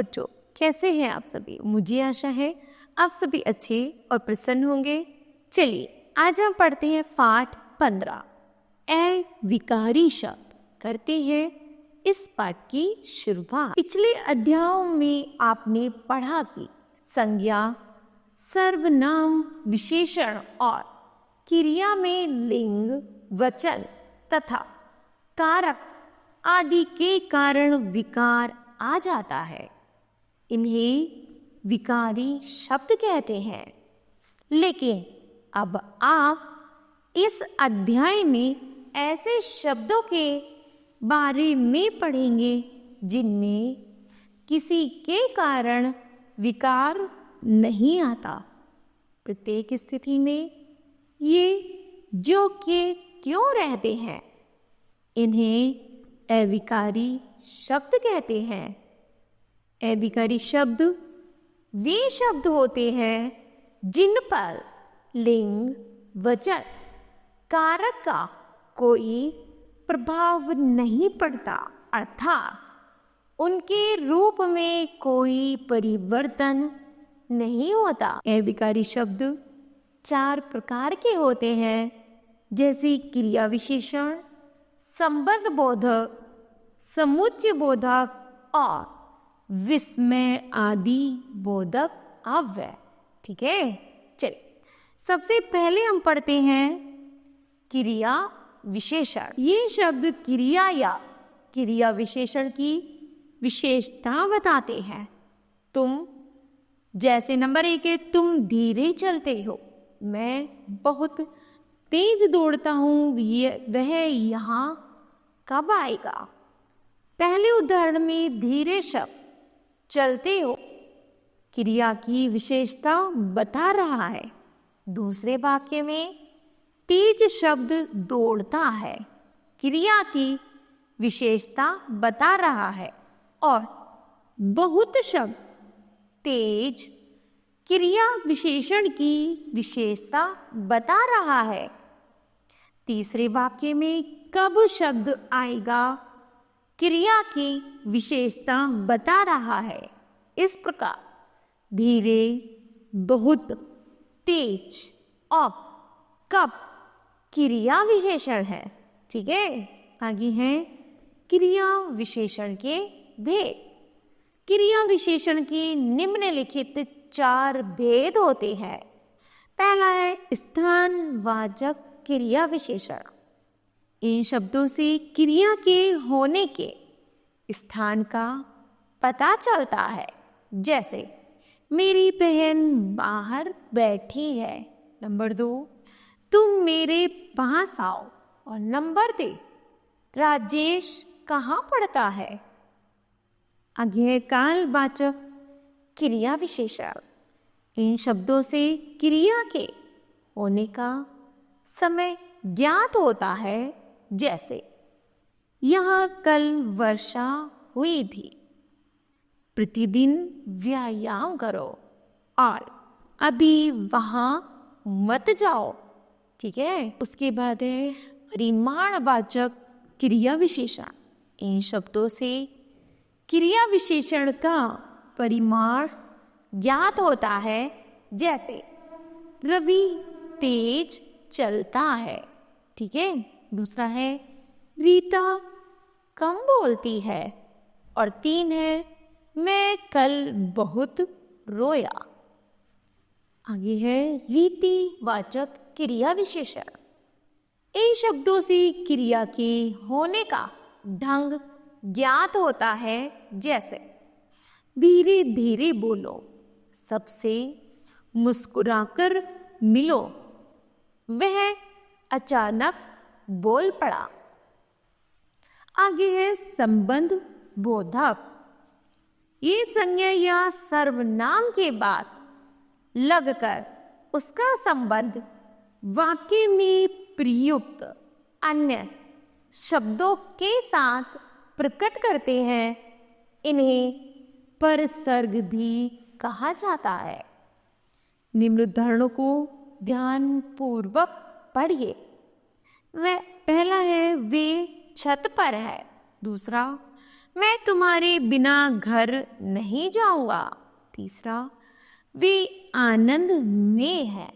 बच्चों, कैसे हैं आप सभी? मुझे आशा है आप सभी अच्छे और प्रसन्न होंगे। चलिए आज हम पढ़ते हैं पाठ 15 ए विकारी शब्द। करते हैं इस पाठ की शुरुआत। पिछले अध्यायों में आपने पढ़ा कि संज्ञा, सर्वनाम, विशेषण और क्रिया में लिंग, वचन तथा कारक आदि के कारण विकार आ जाता है। इन्हें विकारी शब्द कहते हैं। लेकिन अब आप इस अध्याय में ऐसे शब्दों के बारे में पढ़ेंगे जिनमें किसी के कारण विकार नहीं आता। प्रत्येक स्थिति में ये जो के क्यों रहते हैं, इन्हें अविकारी शब्द कहते हैं। अविकारी शब्द वे शब्द होते हैं जिन पर लिंग, वचन, कारक का कोई प्रभाव नहीं पड़ता, अर्थात उनके रूप में कोई परिवर्तन नहीं होता। अविकारी शब्द 4 प्रकार के होते हैं, जैसे क्रिया विशेषण, संबंध बोधक, समुच्चय बोधक और विस्मय आदि बोधक अव्यय। ठीक है, चलिए सबसे पहले हम पढ़ते हैं क्रिया विशेषण। ये शब्द क्रिया या क्रिया विशेषण की विशेषता बताते हैं। तुम, जैसे नंबर 1 है तुम धीरे चलते हो, मैं बहुत तेज दौड़ता हूँ, वह यहाँ कब आएगा? पहले उदाहरण में धीरे शब्द चलते हो क्रिया की विशेषता बता रहा है। दूसरे वाक्य में तेज शब्द दौड़ता है, क्रिया की विशेषता बता रहा है। और बहुत शब्द तेज क्रिया विशेषण की विशेषता बता रहा है। तीसरे वाक्य में कब शब्द आएगा क्रिया की विशेषता बता रहा है। इस प्रकार धीरे, बहुत, तेज और कब क्रिया विशेषण है। ठीक है, आगे हैं क्रिया विशेषण के भेद। क्रिया विशेषण के निम्नलिखित 4 भेद होते हैं। पहला है स्थानवाचक क्रिया विशेषण। इन शब्दों से क्रिया के होने के स्थान का पता चलता है, जैसे मेरी बहन बाहर बैठी है। नंबर 2, तुम मेरे पास आओ। और नंबर 3, राजेश कहाँ पढ़ता है। आगे कालवाचक क्रिया विशेषण। इन शब्दों से क्रिया के होने का समय ज्ञात होता है, जैसे यहाँ कल वर्षा हुई थी, प्रतिदिन व्यायाम करो और अभी वहाँ मत जाओ। ठीक है, उसके बाद है परिमाणवाचक क्रिया विशेषण। इन शब्दों से क्रिया विशेषण का परिमाण ज्ञात होता है, जैसे रवि तेज चलता है। ठीक है, दूसरा है रीता कम बोलती है। और 3 है मैं कल बहुत रोया। आगे है रीतिवाचक क्रिया विशेषण। इन शब्दों से क्रिया के होने का ढंग ज्ञात होता है, जैसे धीरे धीरे बोलो, सबसे मुस्कुराकर मिलो, वह अचानक बोल पड़ा। आगे है संबंध बोधक। ये संज्ञा या सर्वनाम के बाद लगकर उसका संबंध वाक्य में प्रयुक्त अन्य शब्दों के साथ प्रकट करते हैं। इन्हें परसर्ग भी कहा जाता है। निम्न उदाहरणों को ध्यानपूर्वक पढ़िए। वह पहला है वे छत पर है। दूसरा मैं तुम्हारे बिना घर नहीं जाऊंगा। तीसरा, वे आनंद में है।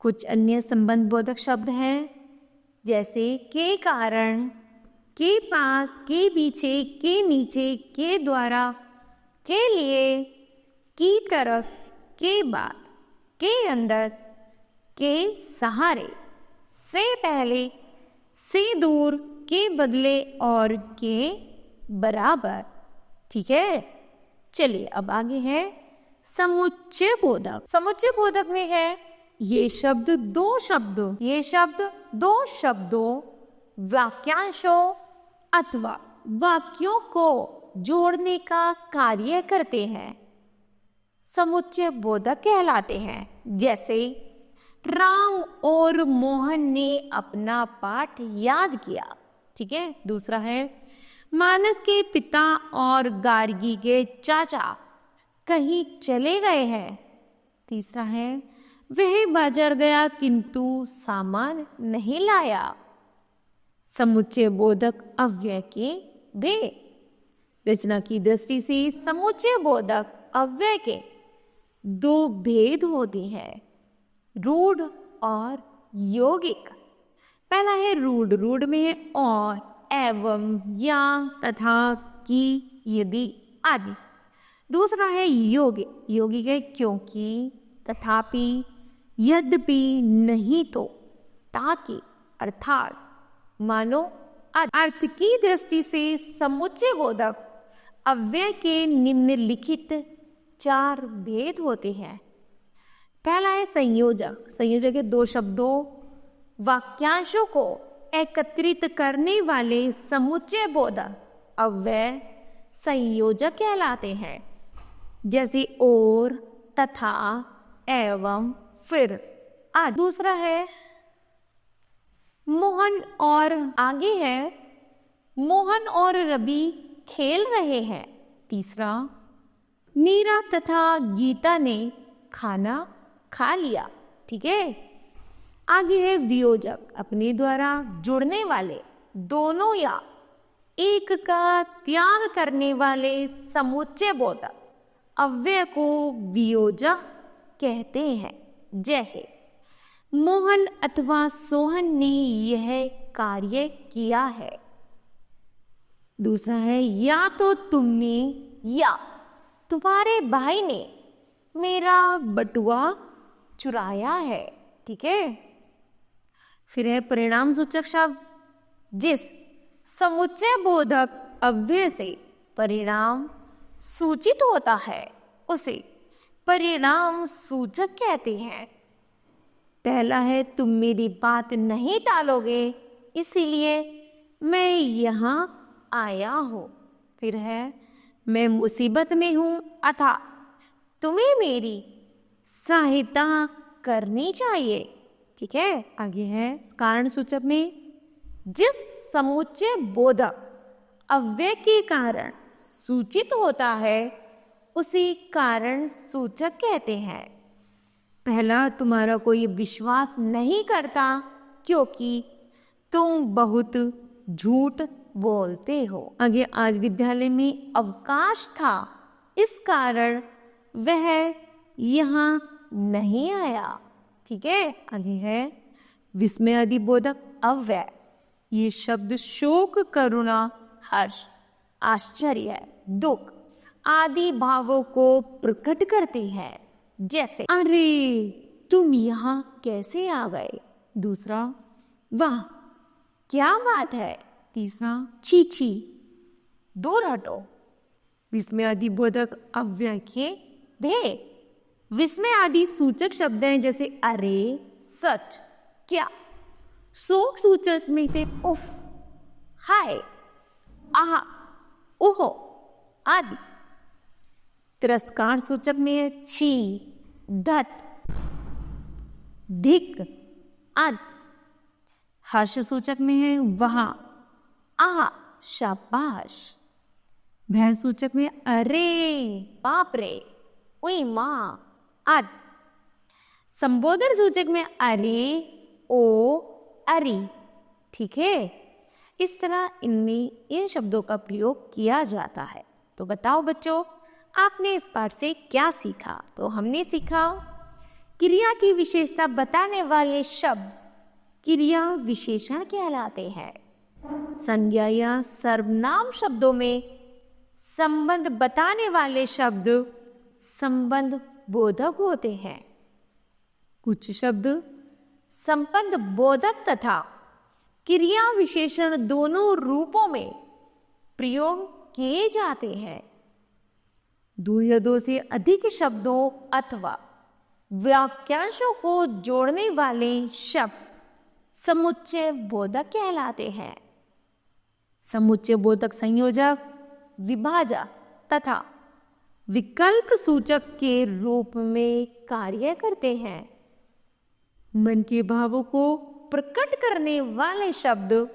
कुछ अन्य संबंध बोधक शब्द हैं, जैसे के कारण, के पास, के पीछे, के नीचे, के द्वारा, के लिए, की तरफ, के बाद, के अंदर, के सहारे, से पहले, से दूर, के बदले और के बराबर। ठीक है, चलिए अब आगे है समुच्चय बोधक। समुच्चय बोधक में है ये शब्द दो शब्दों, वाक्यांशों अथवा वाक्यों को जोड़ने का कार्य करते हैं, समुच्चय बोधक कहलाते हैं। जैसे राम और मोहन ने अपना पाठ याद किया। ठीक है, दूसरा है मानस के पिता और गार्गी के चाचा कहीं चले गए हैं। तीसरा है वह बाजार गया किंतु सामान नहीं लाया। समुच्चय बोधक अव्यय के भेद। रचना की दृष्टि से समुच्चय बोधक अव्यय के दो भेद होते हैं, रूढ़ और यौगिक। पहला है रूढ़। रूढ़ में है और, एवं, या, तथा, कि, यदि आदि। दूसरा है यौगिक। यौगिक है क्योंकि, तथापि, यद्यपि, नहीं तो, ताकि, अर्थात, मानो, अर्थ की दृष्टि से समुच्चय बोधक अव्यय के निम्नलिखित चार भेद होते हैं। पहला है संयोजक। संयोजक के दो शब्दों, वाक्यांशों को एकत्रित करने वाले समुच्चय बोधक अव्यय संयोजक कहलाते हैं। जैसे और, तथा, एवं, फिर आदि। दूसरा है मोहन और, आगे है मोहन और रवि खेल रहे हैं। तीसरा, मीरा तथा गीता ने खाना खा लिया। ठीक है, आगे है वियोजक। अपने द्वारा जुड़ने वाले दोनों या एक का त्याग करने वाले समुच्चय बोधक अव्यय को वियोजक कहते हैं। जैसे मोहन अथवा सोहन ने यह कार्य किया है। दूसरा है या तो तुमने या तुम्हारे भाई ने मेरा बटुआ चुराया है। ठीक है, फिर है परिणाम सूचक शब्द। जिस समुच्चय बोधक अव्यय से परिणाम सूचित होता है उसे परिणाम सूचक कहते हैं। पहला है तुम मेरी बात नहीं टालोगे इसीलिए मैं यहाँ आया हूँ। फिर है मैं मुसीबत में हूँ अथा तुम्हें मेरी सहायता करनी चाहिए। ठीक है, आगे है कारण सूचक में जिस समुच्चय बोधक अव्यय के कारण सूचित होता है उसे कारण सूचक कहते हैं। पहला, तुम्हारा कोई विश्वास नहीं करता क्योंकि तुम बहुत झूठ बोलते हो। आगे आज विद्यालय में अवकाश था इस कारण वह यहाँ नहीं आया। ठीक है, आगे है विस्मय आदि बोधक अव्यय। ये शब्द शोक, करुणा, हर्ष, आश्चर्य, दुख आदि भावों को प्रकट करते हैं। जैसे अरे तुम यहाँ कैसे आ गए। दूसरा, वाह क्या बात है। तीसरा, छी छी दूर हटो। विस्मय आदि बोधक अव्यय के भेद। विस्मय आदि सूचक शब्द हैं जैसे अरे, सच, क्या। शोक सूचक में से उफ, हाय, आहा, ओहो आदि। तिरस्कार सूचक में है छी, धत, धिक आदि। हर्ष सूचक में है वहां, आहा, शाबाश। भय सूचक में अरे, बाप रे, ओई माँ आदि। संबोधन सूचक में अरे, ओ, अरी। ठीक है, इस तरह इनमें इन शब्दों का प्रयोग किया जाता है। तो बताओ बच्चों, आपने इस पाठ से क्या सीखा? तो हमने सीखा क्रिया की विशेषता बताने वाले शब्द क्रिया विशेषण कहलाते हैं। संज्ञा या सर्वनाम शब्दों में संबंध बताने वाले शब्द संबंध बोधक होते हैं। कुछ शब्द संबंध बोधक तथा क्रिया विशेषण दोनों रूपों में प्रयोग किए जाते हैं। दो या दो से अधिक शब्दों अथवा वाक्यांशों को जोड़ने वाले शब्द समुच्चय बोधक कहलाते हैं। समुच्चय बोधक संयोजक, विभाजक तथा विकल्प सूचक के रूप में कार्य करते हैं। मन के भावों को प्रकट करने वाले शब्द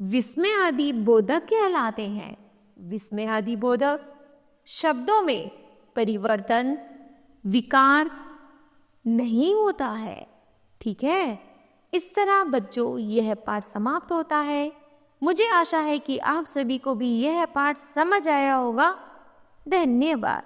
विस्मय आदि बोधक कहलाते हैं। विस्मय आदि बोधक शब्दों में परिवर्तन, विकार नहीं होता है। ठीक है, इस तरह बच्चों यह पाठ समाप्त होता है। मुझे आशा है कि आप सभी को भी यह पाठ समझ आया होगा। धन्यवाद।